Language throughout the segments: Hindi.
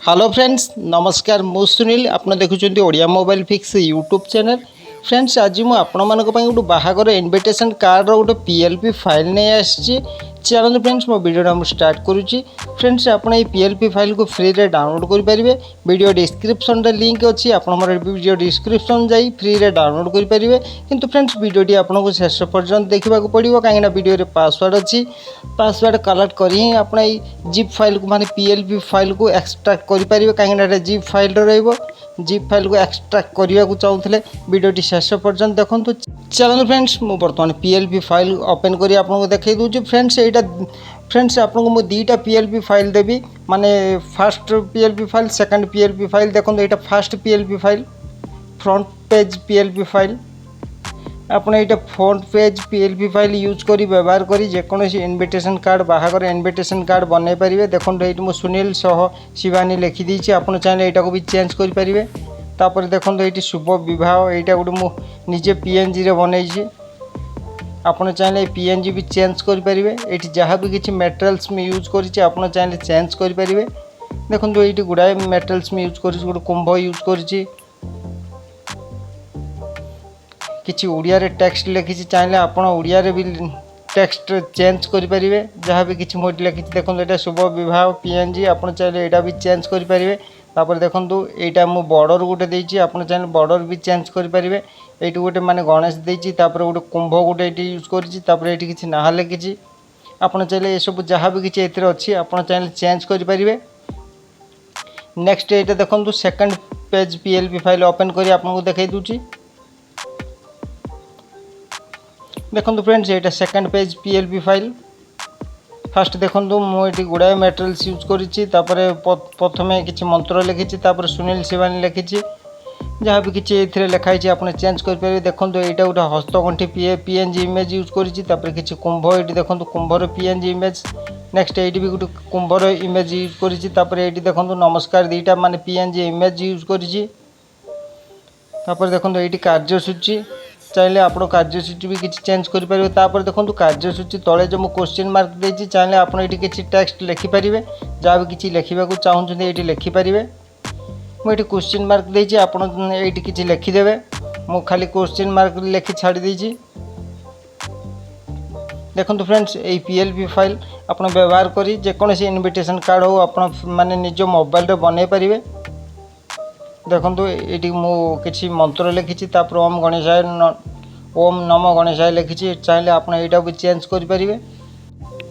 हेलो फ्रेंड्स नमस्कार मु सुनील आपन देखुछन्ती Odia mobile fix YouTube channel. Friends आज मुझे आपण मानक गोटे बाहागर इनविटेशन कार्ड गोटे पीएलपी फाइल नहीं आसी। चलो फ्रेंड्स मो वीडियो मुझे स्टार्ट करुच्ची। फ्रेंड्स आपड़ ये पीएलपी फाइल को फ्री रे डाउनलोड करेंगे। वीडियो डिस्क्रिप्शन लिंक अच्छी आप वीडियो डिस्क्रिप्शन जा फ्री रे डाउनलोड करेंगे। किंतु फ्रेंड्स वीडियोटी आपको शेष पर्यंत देखा पड़ो कहीं वीडियो पासवर्ड अच्छी पासवर्ड कलेक्ट कर ही आप जिप फाइल को माने पीएलपी फाइल को एक्सट्राक्ट करेंगे। कहीं जिप फाइल रही जिप फाइल को एक्सट्राक्ट करने को चाहूँगे वीडियोटी शेष पर्यंत देखो। चलो फ्रेंड्स मु बर्तमान पीएलपी फाइल ओपन करी आपको देखई दूँ। फ्रेंड्स यहाँ फ्रेंड्स आपको मुझे दुईटा पीएलपी फाइल देवी माने first PLP file second PLP file देखो। यहाँ first PLP file front page PLP file आपड़ ये front page PLP file use करी व्यवहार करी जेकोसी इनविटेशन कार्ड बाहागर इनविटेशन कार्ड बनई पारे। देखो ये मुझे सुनील सह शिवानी लिखिदी आपड़ चाहिए यहाँ भी चेंज करेंगे। तापर देखो ये शुभ विवाह यहाँ गोटे मुझे पीएनजी रे बनई आपड़ चाहिए पीएनजी भी चेंज करेंगे। ये जहाँ भी किसी मेटेरियल्स में यूज कर चाहिए चेंज करेंगे। देखो ये गुड़ाए मेटेरियल्स में यूज कर गोटे कुंभ यूज कर किसी उड़िया टेक्स्ट लिखी चाहिए आप उड़िया भी टेक्स्ट चेंज करेंगे। जहाँ भी किसी मोटी लिखी देखो यहाँ शुभ विवाह पीएनजी आप चाहिए यहाँ भी चेंज करेंगे। तापर देखो यहाँ मुझे बॉर्डर गोटे देती आप चाहिए बॉर्डर भी चेंज करेंगे। ये गोटे माने गणेश देती गोटे कुंभ गोटे ये यूज कर किसी ना लिखी आप चाहिए ये सब जहाँ भी किसी अच्छी आप चाहिए चेंज करेंगे। नेक्स्ट ये देखो second page PLP file open कर आपको देखई दूची। देखो फ्रेंड्स यहाँ second page PLP file fast देखो मुझे गुड़ाए मेटेरियल्स यूज करी प्रथम किसी मंत्र लिखी सुनील शिवानी लिखी जहाँ भी किसी ये लिखाई आप चेंज करेंगे। देखो यहाँ गोटे हस्तगंठी पीएनजी इमेज यूज कर किसी कुंभ ये देखो कुंभर पीएनजी इमेज। नेक्स्ट ये भी गोटे कुंभर इमेज यूज कर ये देखो नमस्कार दीटा माने पीएनजी इमेज यूज कर देखो ये कार्यसूची चाहिए आप कार्यसूची भी किसी चेंज करेंगे। तापर देखो कार्यसूची तले जो मुझे क्वेश्चन मार्क देती चाहिए आप किसी टेक्स्ट लिखिपारे जहाँ भी किसी लिखा चाहते ये लिखिपारे। मुझे क्वेश्चन मार्क देती आप किसी लिखिदेवे मु खाली क्वेश्चन मार्क लिखि छाड़ी देती। देखो फ्रेंड्स ये पीएलपी फाइल आप व्यवहार करी जेकोसी इनविटेशन कार्ड हो आप माने निज मोबाइल रे बनई पारे। देखो ये मुझे मंत्र लिखी ओम गणेशाय ओम नम गणेशाय लिखी चाहिए आप यहाँ भी चेंज करेंगे।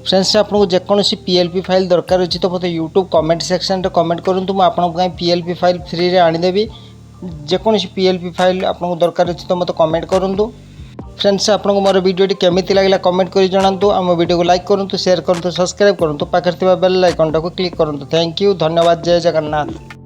फ्रेंड्स आपको जेकोसी पीएलपी फाइल दरकार अच्छी तो मतलब यूट्यूब कमेंट सेक्शन कमेंट करूँ मुझे आपको पीएलपी फाइल फ्री रे आनीदेवी। जेकोसी पीएलपी फाइल आपको दरकार अच्छी तो मतलब कमेंट करूँ। फ्रेंड्स आपको मोर वीडियोटी केमिति लागला कमेंट कर जनातु। आम वीडियो को लाइक करूँ शेयर करूँ सब्सक्राइब करूँ पाखे बेल आइकन टाको क्लिक करूँ। थैंक यू धन्यवाद जय जगन्नाथ।